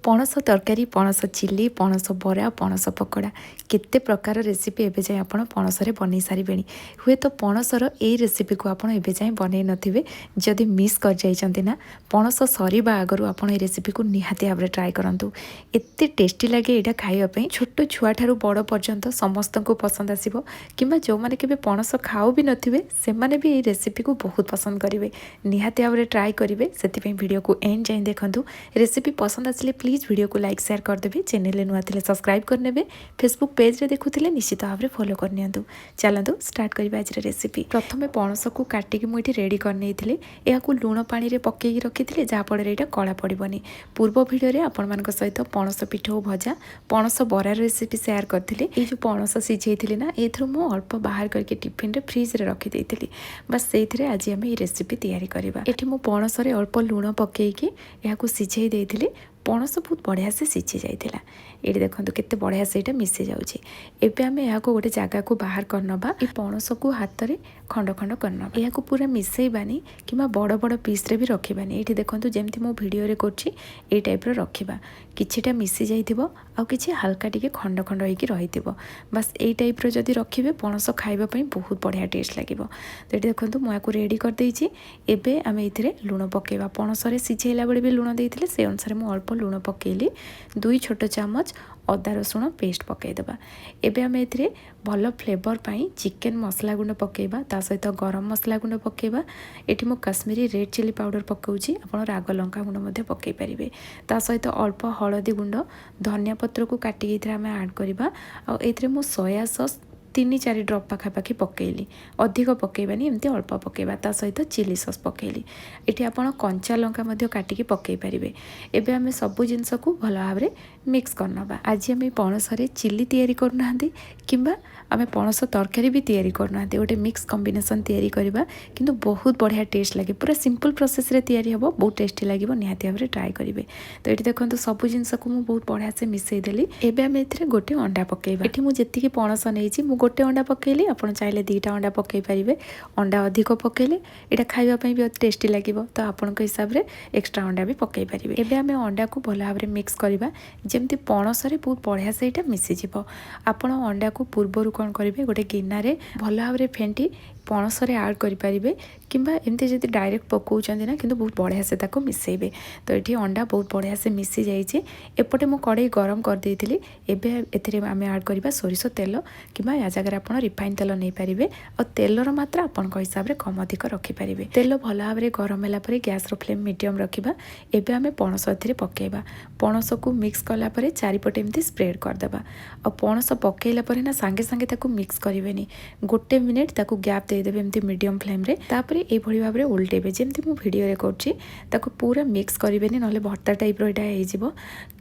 पणस तरकारी पणस चिली पणस बरा पणस पकोड़ा केते प्रकार रेसिपी एबे जाए आपण पणसरे बनै सारिबे हुए तो पणसर ए रेसिपी को आपण एबे जाए बनै नथिबे जदि मिस कर जाइछन्ती ना पणस सरीबा आगरु आपण ए रेसिपी को निहाती भाबरे ट्राई करंतु एते टेस्टी लागे एटा खाइबा पई छोटो छुआ ठारू बड़ पर्यंत समस्त को पसंद आसीबो किंबा जो माने केबे पणस खाओ भी नथिबे से माने भी ए रेसिपी को बहुत पसंद करिवे निहाती भाबरे ट्राई करिवे सेति पई वीडियो को एंड जाए देखंतु रेसिपी पसंद आसिले प्लीज वीडियो को लाइक शेयर करदेवे चैनल नुआ थे सब्सक्राइब करने फेसबुक पेज रे देखुले निश्चित भाव में फॉलो करनी चलतु स्टार्ट करवा आज रेसिपी प्रथम पणस को काटिकी मुझे रेडी कर या लुण पानी रे पकईकी रखी थे जहाँफल यहाँ कला पड़ोनी पूर्व भिडियो आपण मान सहित पणस पिठो भजा पणस बरार रेसिपी शेयर करती ये जो पणस सिझे ना ये अल्प बाहर करके टिफिन रे फ्रिज रे रखी देती बस से आज आम ये रेसिपी तैयारी करवा ये मु पणस रे अल्प लुण पकईकी यहाँ सिझे देती पणस बहुत बढ़िया से सिझी जाइला ये देखो केते बढ़िया से ये मिसी जाऊँगी एबे आम यहाँ गोटे जगह को बाहर करनबा ये पणस को हाथ में खंड खंड करनबा यहाँ पूरा मिसेबानी कि बड़ बड़ पीस रे भी रखबानी ये देखो जमी मो भिडियो करुँची ये टाइप रखा किछिटा मिसी जाइथिबो आ किछि हल्का टिके खंड खंड होइकी रहिथिबो बस ये टाइप रो जदि रखिबे पणस खाइबा पई बहुत बढ़िया टेस्ट लागिबो तो ये देखंतु मु याकू रेडी कर देइछि एबे आमे इथिरे लुण पकेबा पणस रे सिझेला बेले भी लुण देइथिले से अनुसार मु अल्प लुण पकेइली 2 छोट चामच अदा रसुण पेस्ट पकईदेवा एबे आमे एथिरे भल फ्लेवर पाई चिकेन मसला गुंड पकेबा ता सहित गरम मसला गुंड पकेबा एठी मु काश्मीरी रेड चिली पाउडर पकाउछि आपण राग लंका गुंड मध्ये पकई परिबे ता सहित अल्प हळदी गुंड धनिया पत्र को काटी एथिरे आमे ऐड करबा आ एथिरे मु सोया सॉस 3-4 ड्रप पाखापाखि पकईली अधिक पकईबानी एमती अल्प पकईबा ता सहित चिली सॉस पकईली एठी आपण कंचा लंका मध्ये काटिकी पकई परिबे एबे आमे सबु जिंस को भल भाव में मिक्स करनबा आज आमे पणस रे चिली तैयारी करनांती किंबा आमे पणस तरकारी भी तैयारी करनांती गोटे मिक्स कॉम्बिनेशन तैयारी करबा किंतु बहुत बढ़िया टेस्ट लागे पूरा सिंपल प्रोसेस रे तैयारी हबो बहुत टेस्टी लागिबो निहाती भाव में ट्राई करिवे तो एठी देखंतु सबु जिंस को मु बहुत बढ़िया से मिसई देली एबे आमे एथिरे गोटे अंडा पकईबा एठी मु जेतिकी पणस नेइछि मु गोटे अंडा पकईली आपण चाहिले 2टा अंडा पकई पारिबे अंडा अधिक पकईले एटा खाइबा पई भी टेस्टी लागिबो तो आपण के हिसाब रे एक्स्ट्रा अंडा भी पकई पारिबे एबे आमे अंडा को भल भाव में मिक्स करबा जेमती पणस रे बहुत बढ़िया से एटा मिसी जिवो आपण अंडा को पूर्वरु कोन करिवे गोटे गिन्ना रे भल भाव में फेंटी पणस रे ऐड करि पारिबे किंबा एमती जदि डायरेक्ट पकाउछन्ती ना किंतु बहुत बढ़िया से ताको मिसेइबे तो एठी अंडा बहुत बढ़िया से मिसी जाइछि एपटे मु कड़ाई गरम कर देइथिली एबे एथिरे आमे ऐड करबा सोरिष तेल किंबा या जगह आपण रिफाइन तेल नै पारिबे और तेलर मात्रा आपण को हिसाब रे कम अधिक रखि पारिबे तेल भल भाव में गरम होला परे गैस रो फ्लेम मीडियम रखिबा एबे आमे पणस एथिरे पकेबा पणस को मिक्स कला परे चारिपटे एमती स्प्रेड कर देबा और पणस पकेइला परे ना संगे संगे ताको मिक्स करिवेनी गोटे मिनिट ताको गैप देदेवे एमती मीडियम फ्लेम रे तापरे ए भली भाव में उल्टेबे जेमती मु वीडियो रे करछि ताको पूरा मिक्स करिवेनी नले भर्ता टाइप रो एटा हे जिवो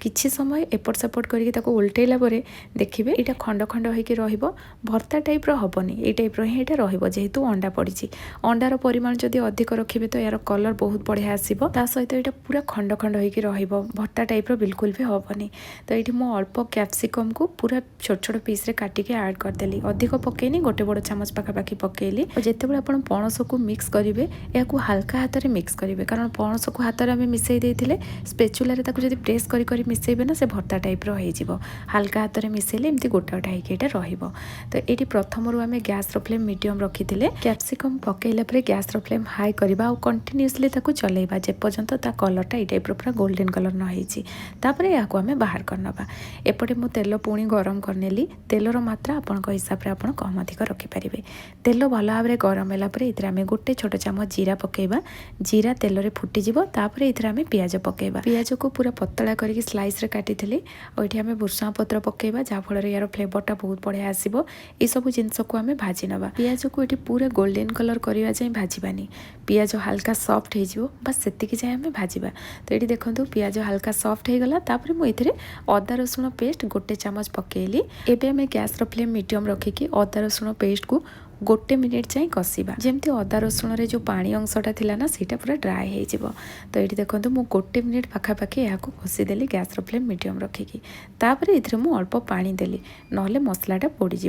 किछि समय एपट सपोर्ट करके ताको उल्टेला परे देखिबे एटा खंड खंड होइके रहिबो भर्ता टाइप रो हबनी ए टाइप रो ही एटा रहिबो जेहेतु अंडा पड़िछि अंडार परिमाण जदि अधिक रखिबे तो यार कलर बहुत बढ़िया आसीबो ता सहित एटा पूरा खंड खंड होइके रहिबो भर्ता टाइप रो बिल्कुल भी हबनी तो एठी मु अल्प कैप्सिकम को पूरा छोट छोट पीस रे काटी के ऐड कर देली अधिक पकेनी गोटे बड़ चामच पाखापाखि पकेली और जेतेबेले आपण पणस को मिक्स करिवे याकू हल्का हाथ रे मिक्स करिवे कारण पणस को हाथ रे आमे मिसई देथिले स्पैचुला रे ताकू जदि प्रेस करी करी मिसईबे ना से भर्ता टाइप रो हे जिवो हल्का हाथ रे मिसईले एमती गोटा गोटा हेके एटा रहिबो तो एठी प्रथम रु आमे गैस रो फ्लेम मीडियम रखिथिले कैप्सिकम पकेइला परे गैस रो फ्लेम हाई करबा और कंटीन्यूअसली ताकू चलेबा जे पर्यंत ता कलरटा ए टाइप रो पूरा गोल्डन कलर न हेछि तापरे याकू आमे बाहर करनबा एपटे मु तेल पुणी गरम करनेली तेलर मात्रा आपण को हिसाब रे आपण कम अधिक रखि परिबे तेल भल भाव में गरम होला परे इतरे आमे गोटे छोट चामच जीरा पकेबा जीरा तेल रे फुटी जिवो तापरे इतरे आमे पियाज पकेबा पियाज को पूरा पतला करके स्लाइस रे काटिथिले और एठी आमे भुर्सुंगा पत्र पकेबा जा फल रे यार फ्लेवरटा बहुत बढ़िया आसीबो ए सब जिंस को आमे भाजी नबा पियाज को एठी पूरा गोल्डन कलर करिवा जाय भाजीबानी पियाज हल्का सॉफ्ट हे जिवो बस सेतिकी जाय आमे भाजीबा तो एठी देखंतु पियाज हल्का सॉफ्ट हे गला तापरे मु इतरे अदा रसुण पेस्ट गोटे चामच पकेली एबे आमे गैस रो फ्लेम मीडियम रखिकी अदा रसुण पेस्ट को गोटे मिनिट जाए कषा जमी अदा रसुण जो पानी अंशटा थिला ना सीटा पूरा ड्राए हो तो ये देखो मुझे गोटे मिनिट पाखापाखि यहाँ कषिदेली गैस फ्लेम मीडियम रखिकी तापर ये अल्प पानी देली नहले मसलाटा पोड़ीज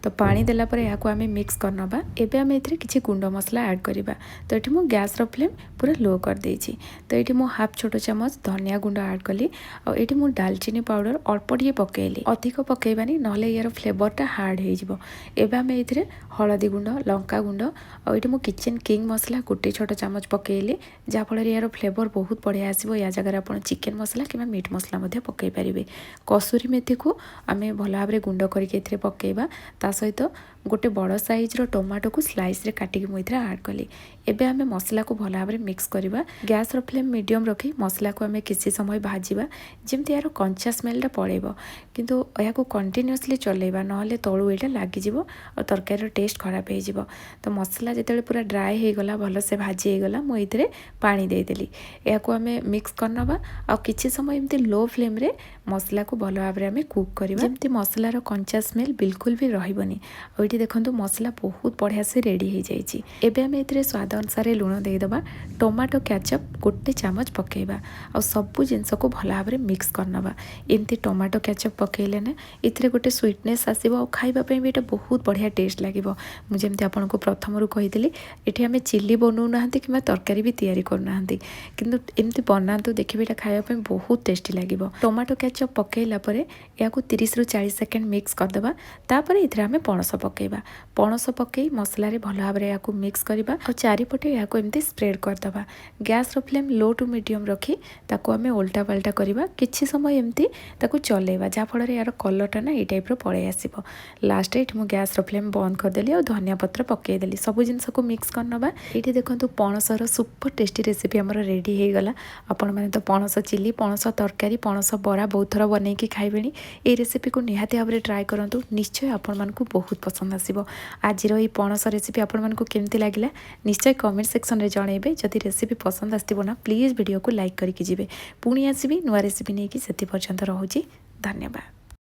तो पानी देलापर यहाँ आम मिक्स करनबा एबे आम एथिरे किछि गुंड मसला ऐड करिबा तो ये मु गैस फ्लेम पूरा लो कर देछि तो ये मु हाफ छोट चामच धनिया गुंड ऐड कली और ये मु दालचीनी पाउडर अल्प टिके पकेली अधिक पकेबानी नहले यार फ्लेवरटा हार्ड हो एबे आम एथिरे हलदी गुंड लंका गुंड और ये मु किचन किंग मसला गोटे छोट चामच पकेली जहाँफल यार फ्लेवर बहुत बढ़िया आसो या जगह आप चिकेन मसला कि मीट मसला पकई पारे कसुरी मेथी को आम भल भाव में गुंड करके पकेबा ता सहित गोटे बड़ साइज्र टमाटो को स्लाइस रे काटिकी मुझे ऐड कली एबे आमे मसला को भल भाव में मिक्स करवा गैस फ्लेम मीडियम रखी मसला को आमे किसी समय भाजवा जमती यार कंचा स्मेलटा पड़ेब किंतु या कंटिन्यूअसली चलेबा नहले तलू यहाँ लगिज और तरकारी टेस्ट खराब हो तो मसला जिते पूरा ड्राए हो गला भल से भाजी हो गला मुझे पानी देदेली या आमे मिक्स करनबा आ किछि समय एमती लो फ्लेम रे मसला को भल भाव में आमे कुक करवा जमती मसलार कंचा स्मेल बिल्कुल भी रहिबनी और ये देखो मसला बहुत बढ़िया से रेडी हो जाइए एबे आमे एथिरे स्वाद अनुसार लुण देदेबा टमाटो केचप गोटे चामच पकेबा और सबू जिनस को भल भाव में मिक्स करनबा एमती टमाटो केचप पकेले ना इथिरे गोटे स्वीटनेस आसीबो और खाइबा पे भी एटा बहुत बढ़िया टेस्ट लागिबो मुझे जमती आपनको प्रथम कही एठी आमे चिल्ली बनाऊ नाहंती कि तरकारी भी तैयारी करू नाहंती किंतु एमती बनातु देखिबे एटा खाइबा पे बहुत टेस्टी लागिबो टमाटो केचप पकेला परे याकू 30 रु 40 सेकेंड मिक्स करदेबा तापर इथिरे आमे पणस पकेबा पणस पकई मसला भल भाव में या मिक्स करवा और चारिपटे या एमती स्प्रेड करदे gas flame low to medium रखी ताको आमे उल्टा पाल्टा करवा किछि समय एमती ताको चलेबा जाफल यार कलरटा ना ये टाइप पड़े आसो लास्ट ये मुझे गैस फ्लेम बंद करदेली और धनिया पत्र पकईदेली सब जिनस को मिक्स करनबा ये देखो पणसर सुपर टेस्टी रेसिपी आमर रेडी हो गला आपण मैंने तो पणस चिली पणस तरकारी पणस बरा बहुत थर बनईकी खाइबे ये रेसिपी को निहाती भाव में ट्राए करूँ निश्चय आपण मानकु बहुत पसंद आसीबो आज ये पणस रेसिपी आपण मानकु केमती लागिला निश्चय कमेंट सेक्शन रे जणेबे जदि रेसिपी पसंद आसथिबो ना प्लीज वीडियो को लाइक करके जिवे पुणी आसीबी नुआ रेसिपी नहीं कि सेति पर्यंत रहूची धन्यवाद।